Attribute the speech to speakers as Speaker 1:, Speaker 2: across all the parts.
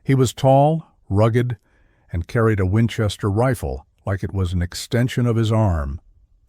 Speaker 1: He was tall, rugged, and carried a Winchester rifle like it was an extension of his arm.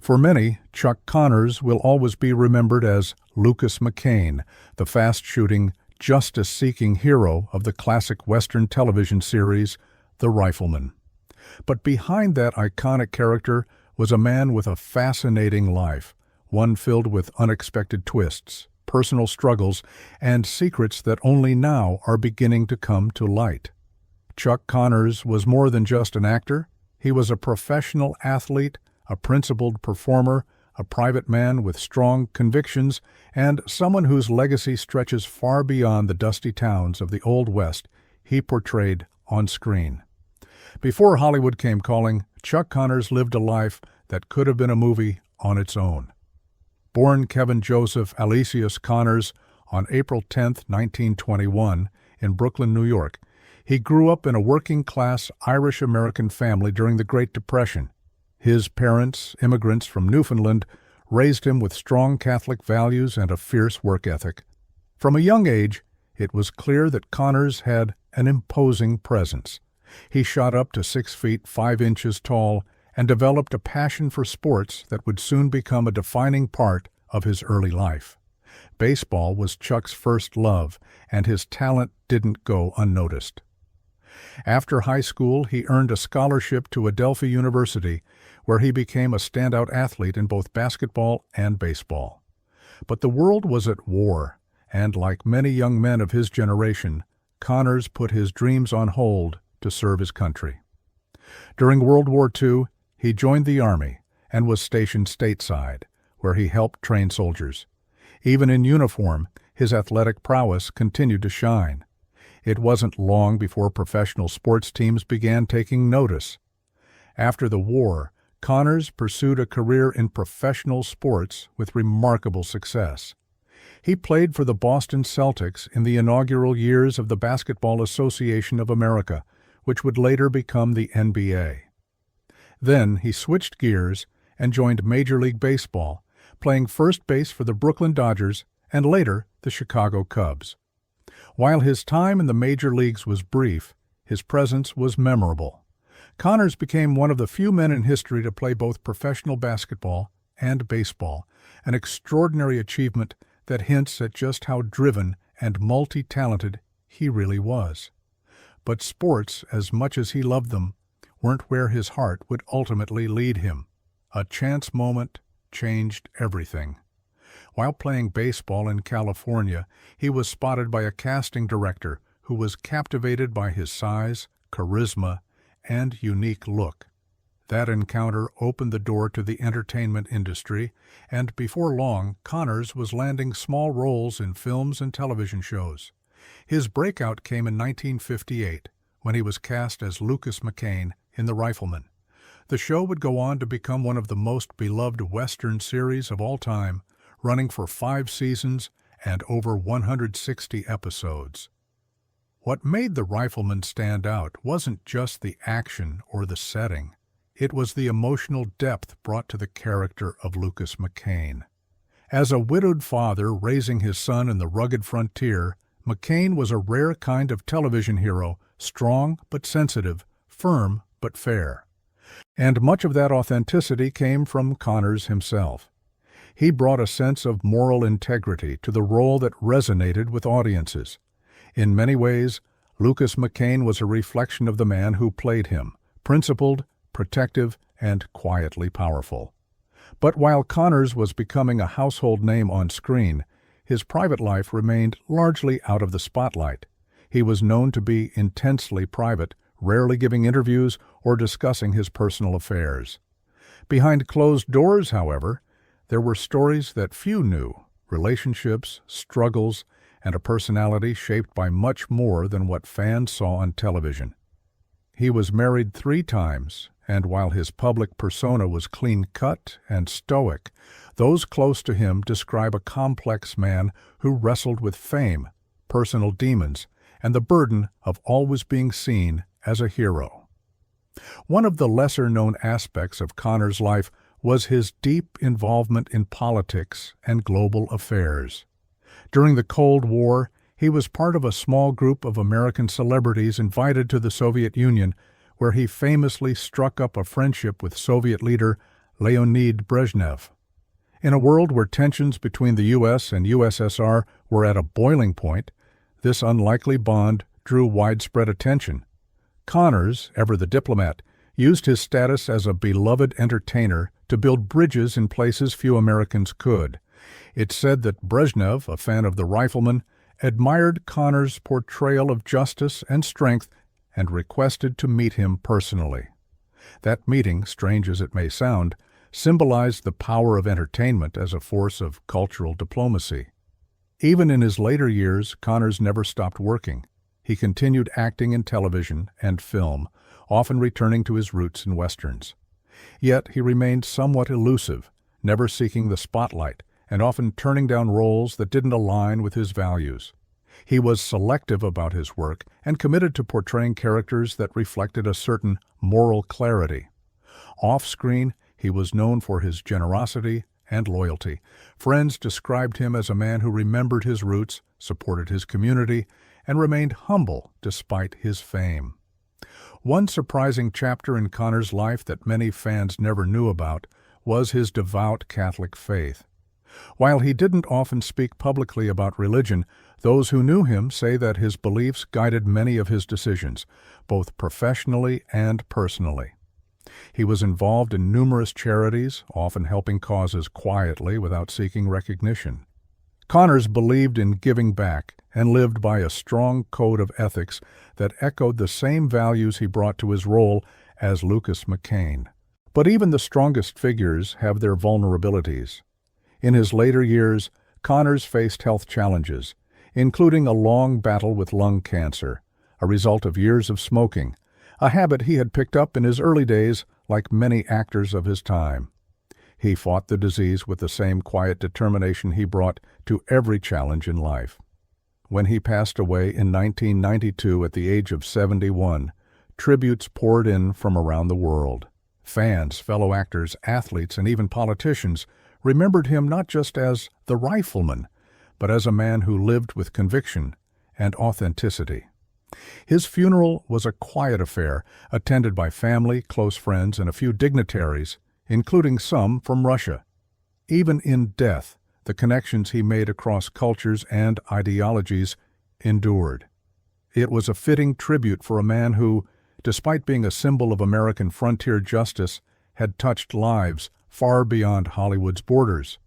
Speaker 1: For many, Chuck Connors will always be remembered as Lucas McCain, the fast-shooting, justice-seeking hero of the classic Western television series, The Rifleman. But behind that iconic character was a man with a fascinating life, one filled with unexpected twists, personal struggles, and secrets that only now are beginning to come to light. Chuck Connors was more than just an actor. He was a professional athlete, a principled performer, a private man with strong convictions, and someone whose legacy stretches far beyond the dusty towns of the Old West he portrayed on screen. Before Hollywood came calling, Chuck Connors lived a life that could have been a movie on its own. Born Kevin Joseph Alesius Connors on April 10, 1921, in Brooklyn, New York, he grew up in a working-class Irish-American family during the Great Depression. His parents, immigrants from Newfoundland, raised him with strong Catholic values and a fierce work ethic. From a young age, it was clear that Connors had an imposing presence. He shot up to 6 feet 5 inches tall and developed a passion for sports that would soon become a defining part of his early life. Baseball was Chuck's first love, and his talent didn't go unnoticed. After high school, he earned a scholarship to Adelphi University, where he became a standout athlete in both basketball and baseball. But the world was at war, and like many young men of his generation, Connors put his dreams on hold to serve his country. During World War II, he joined the Army and was stationed stateside, where he helped train soldiers. Even in uniform, his athletic prowess continued to shine. It wasn't long before professional sports teams began taking notice. After the war, Connors pursued a career in professional sports with remarkable success. He played for the Boston Celtics in the inaugural years of the Basketball Association of America, which would later become the NBA. Then he switched gears and joined Major League Baseball, playing first base for the Brooklyn Dodgers and later the Chicago Cubs. While his time in the major leagues was brief, his presence was memorable. Connors became one of the few men in history to play both professional basketball and baseball, an extraordinary achievement that hints at just how driven and multi-talented he really was. But sports, as much as he loved them, weren't where his heart would ultimately lead him. A chance moment changed everything. While playing baseball in California, he was spotted by a casting director who was captivated by his size, charisma, and unique look. That encounter opened the door to the entertainment industry, and before long, Connors was landing small roles in films and television shows. His breakout came in 1958, when he was cast as Lucas McCain in The Rifleman. The show would go on to become one of the most beloved Western series of all time, running for 5 seasons and over 160 episodes. What made The Rifleman stand out wasn't just the action or the setting. It was the emotional depth brought to the character of Lucas McCain. As a widowed father raising his son in the rugged frontier, McCain was a rare kind of television hero, strong but sensitive, firm but fair. And much of that authenticity came from Connors himself. He brought a sense of moral integrity to the role that resonated with audiences. In many ways, Lucas McCain was a reflection of the man who played him, principled, protective, and quietly powerful. But while Connors was becoming a household name on screen, his private life remained largely out of the spotlight. He was known to be intensely private, rarely giving interviews or discussing his personal affairs. Behind closed doors, however, there were stories that few knew, relationships, struggles, and a personality shaped by much more than what fans saw on television. He was married 3 times, and while his public persona was clean-cut and stoic, those close to him describe a complex man who wrestled with fame, personal demons, and the burden of always being seen as a hero. One of the lesser-known aspects of Connors' life was his deep involvement in politics and global affairs. During the Cold War, He was part of a small group of American celebrities invited to the Soviet Union, where he famously struck up a friendship with Soviet leader Leonid Brezhnev. In a world where tensions between the U.S. and USSR were at a boiling point, this unlikely bond drew widespread attention. Connors, ever the diplomat, used his status as a beloved entertainer to build bridges in places few Americans could. It's said that Brezhnev, a fan of the Rifleman, admired Connors' portrayal of justice and strength and requested to meet him personally. That meeting, strange as it may sound, symbolized the power of entertainment as a force of cultural diplomacy. Even in his later years, Connors never stopped working. He continued acting in television and film, often returning to his roots in westerns. Yet he remained somewhat elusive, never seeking the spotlight, and often turning down roles that didn't align with his values. He was selective about his work and committed to portraying characters that reflected a certain moral clarity. Off-screen, he was known for his generosity and loyalty. Friends described him as a man who remembered his roots, supported his community, and remained humble despite his fame. One surprising chapter in Connors' life that many fans never knew about was his devout Catholic faith. While he didn't often speak publicly about religion, those who knew him say that his beliefs guided many of his decisions, both professionally and personally. He was involved in numerous charities, often helping causes quietly without seeking recognition. Connors believed in giving back and lived by a strong code of ethics that echoed the same values he brought to his role as Lucas McCain. But even the strongest figures have their vulnerabilities. In his later years, Connors faced health challenges, including a long battle with lung cancer, a result of years of smoking, a habit he had picked up in his early days like many actors of his time. He fought the disease with the same quiet determination he brought to every challenge in life. When he passed away in 1992 at the age of 71, tributes poured in from around the world. Fans, fellow actors, athletes, and even politicians remembered him not just as the Rifleman, but as a man who lived with conviction and authenticity. His funeral was a quiet affair, attended by family, close friends, and a few dignitaries, including some from Russia. Even in death, the connections he made across cultures and ideologies endured. It was a fitting tribute for a man who, despite being a symbol of American frontier justice, had touched lives far beyond Hollywood's borders.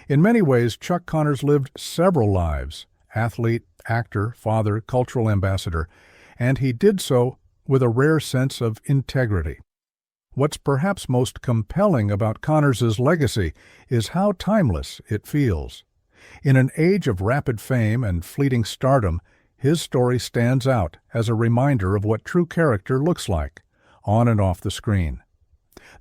Speaker 1: In many ways, Chuck Connors lived several lives: athlete, actor, father, cultural ambassador, and he did so with a rare sense of integrity. What's perhaps most compelling about Connors' legacy is how timeless it feels. In an age of rapid fame and fleeting stardom, his story stands out as a reminder of what true character looks like, on and off the screen.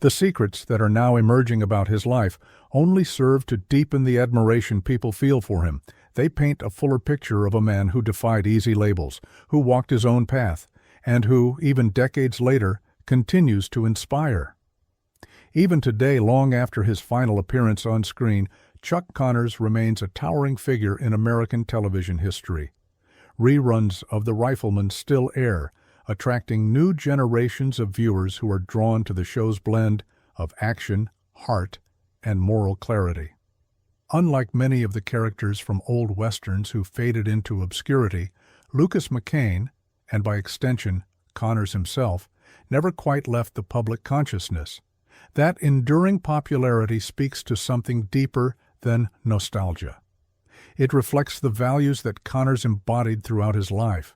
Speaker 1: The secrets that are now emerging about his life only serve to deepen the admiration people feel for him. They paint a fuller picture of a man who defied easy labels, who walked his own path, and who, even decades later, continues to inspire. Even today, long after his final appearance on screen, Chuck Connors remains a towering figure in American television history. Reruns of The Rifleman still air, attracting new generations of viewers who are drawn to the show's blend of action, heart, and moral clarity. Unlike many of the characters from old westerns who faded into obscurity, Lucas McCain, and by extension Connors himself, never quite left the public consciousness. That enduring popularity speaks to something deeper than nostalgia. It reflects the values that Connors embodied throughout his life: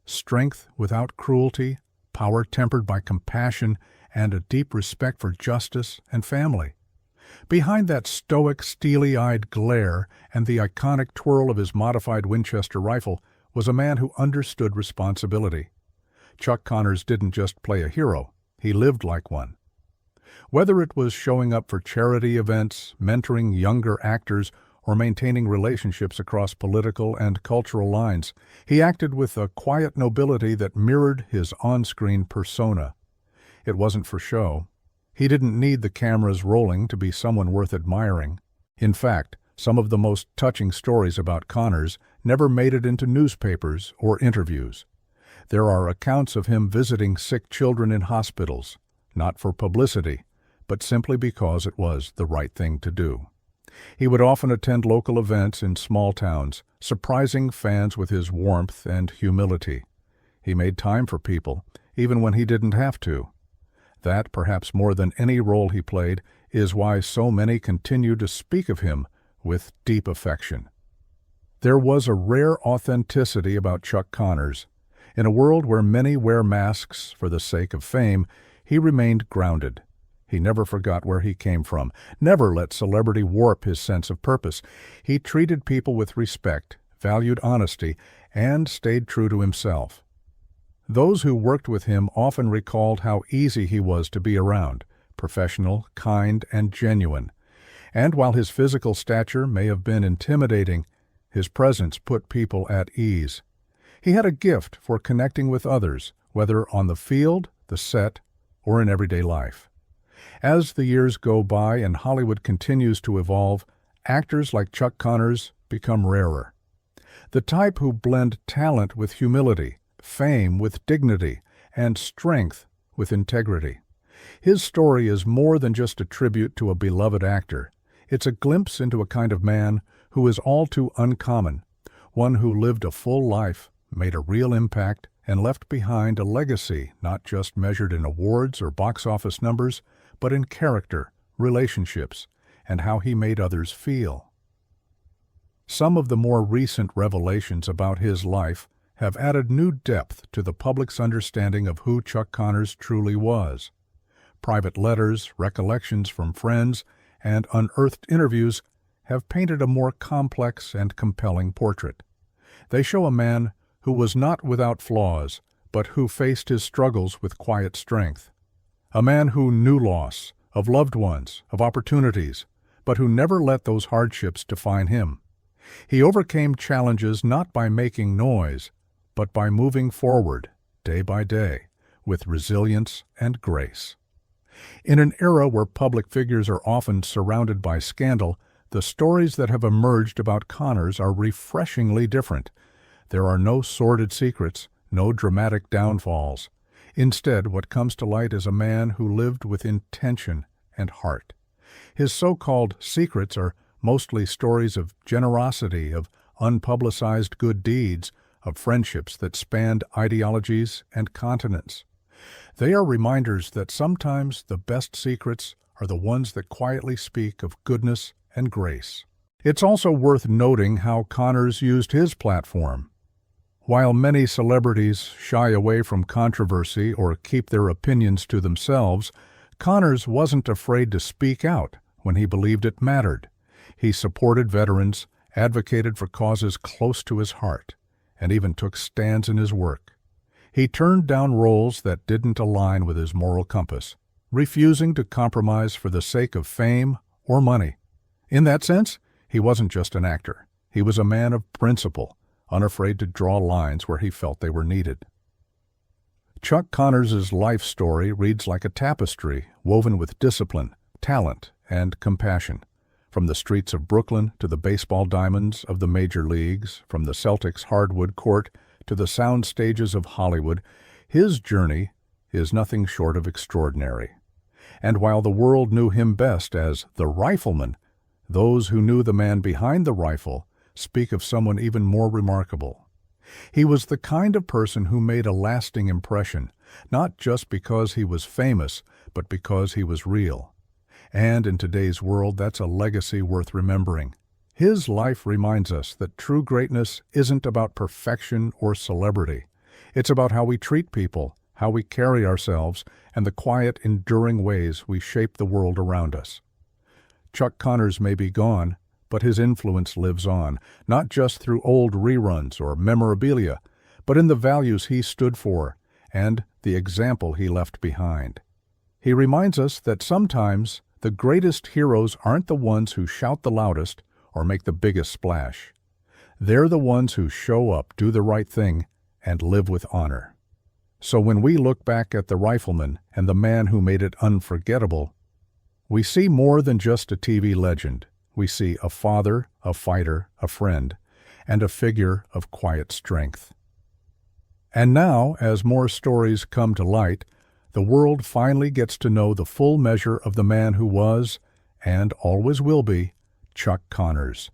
Speaker 1: strength without cruelty, power tempered by compassion, and a deep respect for justice and family. Behind that stoic, steely-eyed glare and the iconic twirl of his modified Winchester rifle was a man who understood responsibility. Chuck Connors didn't just play a hero, he lived like one. Whether it was showing up for charity events, mentoring younger actors, or maintaining relationships across political and cultural lines, he acted with a quiet nobility that mirrored his on-screen persona. It wasn't for show. He didn't need the cameras rolling to be someone worth admiring. In fact, some of the most touching stories about Connors never made it into newspapers or interviews. There are accounts of him visiting sick children in hospitals, not for publicity, but simply because it was the right thing to do. He would often attend local events in small towns, surprising fans with his warmth and humility. He made time for people, even when he didn't have to. That, perhaps more than any role he played, is why so many continue to speak of him with deep affection. There was a rare authenticity about Chuck Connors. In a world where many wear masks for the sake of fame, he remained grounded. He never forgot where he came from, never let celebrity warp his sense of purpose. He treated people with respect, valued honesty, and stayed true to himself. Those who worked with him often recalled how easy he was to be around, professional, kind, and genuine. And while his physical stature may have been intimidating, his presence put people at ease. He had a gift for connecting with others, whether on the field, the set, or in everyday life. As the years go by and Hollywood continues to evolve, actors like Chuck Connors become rarer. The type who blend talent with humility, fame with dignity, and strength with integrity. His story is more than just a tribute to a beloved actor. It's a glimpse into a kind of man who is all too uncommon, one who lived a full life, made a real impact, and left behind a legacy not just measured in awards or box office numbers, but in character, relationships, and how he made others feel. Some of the more recent revelations about his life have added new depth to the public's understanding of who Chuck Connors truly was. Private letters, recollections from friends, and unearthed interviews have painted a more complex and compelling portrait. They show a man who was not without flaws, but who faced his struggles with quiet strength. A man who knew loss, of loved ones, of opportunities, but who never let those hardships define him. He overcame challenges not by making noise, but by moving forward, day by day, with resilience and grace. In an era where public figures are often surrounded by scandal, the stories that have emerged about Connors are refreshingly different. There are no sordid secrets, no dramatic downfalls. Instead, what comes to light is a man who lived with intention and heart. His so-called secrets are mostly stories of generosity, of unpublicized good deeds, of friendships that spanned ideologies and continents. They are reminders that sometimes the best secrets are the ones that quietly speak of goodness and grace. It's also worth noting how Connors used his platform. While many celebrities shy away from controversy or keep their opinions to themselves, Connors wasn't afraid to speak out when he believed it mattered. He supported veterans, advocated for causes close to his heart, and even took stands in his work. He turned down roles that didn't align with his moral compass, refusing to compromise for the sake of fame or money. In that sense, he wasn't just an actor. He was a man of principle, unafraid to draw lines where he felt they were needed. Chuck Connors' life story reads like a tapestry woven with discipline, talent, and compassion. From the streets of Brooklyn to the baseball diamonds of the major leagues, from the Celtics' hardwood court to the sound stages of Hollywood, his journey is nothing short of extraordinary. And while the world knew him best as the Rifleman, those who knew the man behind the rifle speak of someone even more remarkable. He was the kind of person who made a lasting impression, not just because he was famous, but because he was real. And in today's world, that's a legacy worth remembering. His life reminds us that true greatness isn't about perfection or celebrity. It's about how we treat people, how we carry ourselves, and the quiet, enduring ways we shape the world around us. Chuck Connors may be gone, but his influence lives on, not just through old reruns or memorabilia, but in the values he stood for and the example he left behind. He reminds us that sometimes the greatest heroes aren't the ones who shout the loudest or make the biggest splash. They're the ones who show up, do the right thing, and live with honor. So when we look back at the Rifleman and the man who made it unforgettable, we see more than just a TV legend. We see a father, a fighter, a friend, and a figure of quiet strength. And now, as more stories come to light, the world finally gets to know the full measure of the man who was, and always will be, Chuck Connors.